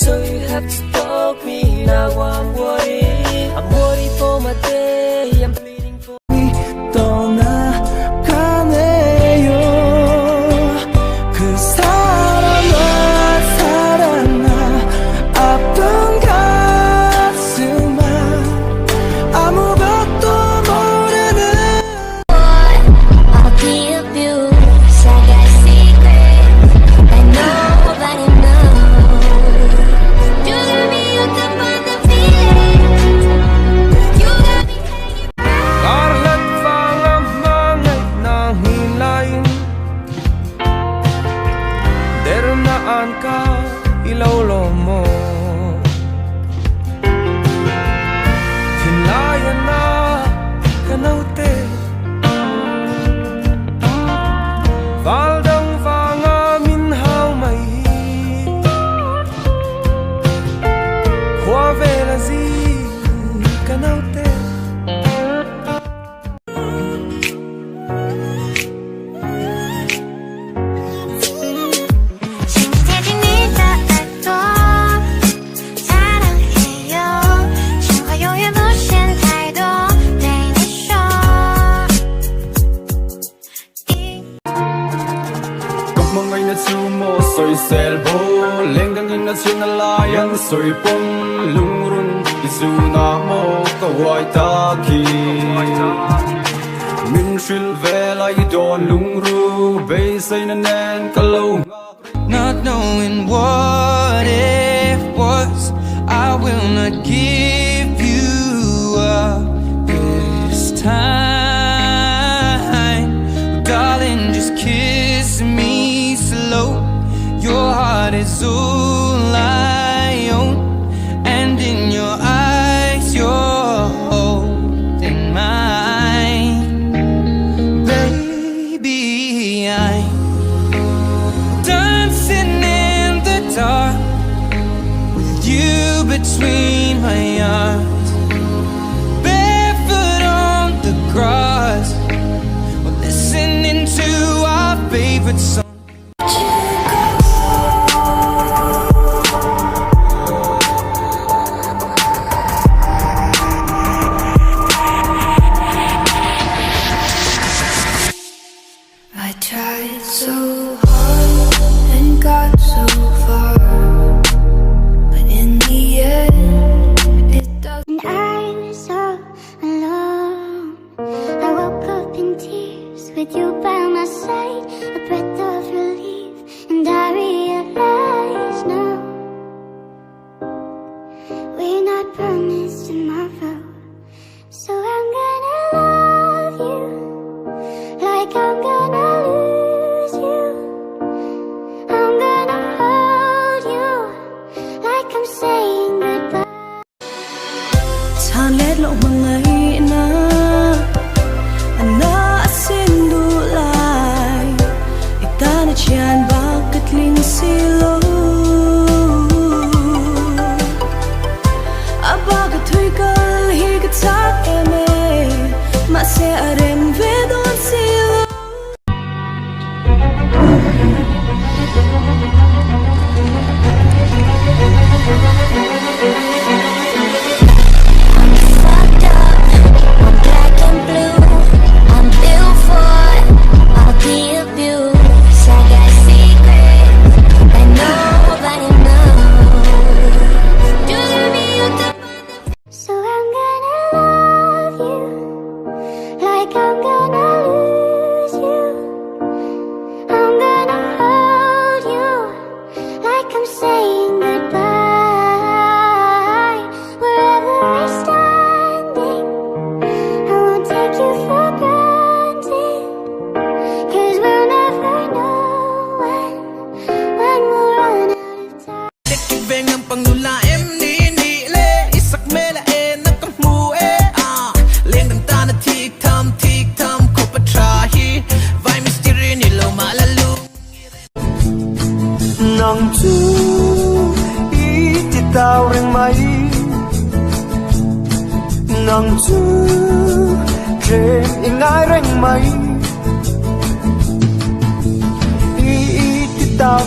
So you have to talk me. Now I'm worried. I'm worried for my day. I'm pleading for 떠나가네요. 그 사람과 사랑아 아픈 가슴아 아무것도 모르는 I'll be abused. I got secrets that nobody knows. You got me hooked up on the feeling. You got me hanging. Karat pangamangay ng hilain. Dernaan ka ilaulo mo. Hinlayan na kanaute. Valdang vangaminhaw may Huavelazi kanaute. 신세진이다 알도 사랑해요. 신화요의 무신態度对你说 Cốc mong anh đã chú mô soi sel bố Lên đang nhìn đã chuyên là layan soi bông Lung run isu na mo kawai ta ki Min shil ve lai don lung ru Bay say na nen ka lâu Not knowing what it was, I will not give you up this time. Darling, just kiss me slow. Your heart is all I own, and in your eyes you're holding mine. Baby, I'm dancing in the dark with you between my arms, barefoot on the grass, we're listening to our favorite song. I tried so hard and got so far, but in the end, it doesn't. And I'm so alone. I woke up in tears with you by my side, a breath of relief, and I realize now we're not promised tomorrow. So I'm gonna love you like I'm gonna lose you. I'm gonna hold you like I'm saying goodbye. Than lết lộ mà ngày na na xin đủ lại ta na chian ba cất linh silo aba ka thui kal hi ka tak eme ma se arem ve don silo. I'm fucked up, I'm black and blue, I'm built for, I'll be abused. I got secrets that nobody knows. You got me hooked up on the. So I'm gonna love you like I'm gonna lose you. I'm gonna hold you like I'm saying goodbye. Wherever we're standing, I won't take you for granted. 'Cause we'll never know when we'll run out of time. Veng ang pangulaim ni le isak mela nakamu leng dam ta na tik tam ko patrahi vai mystery ni lo malalu nang chu iti tao ring mai nang chu dream ingai ring mai iti tao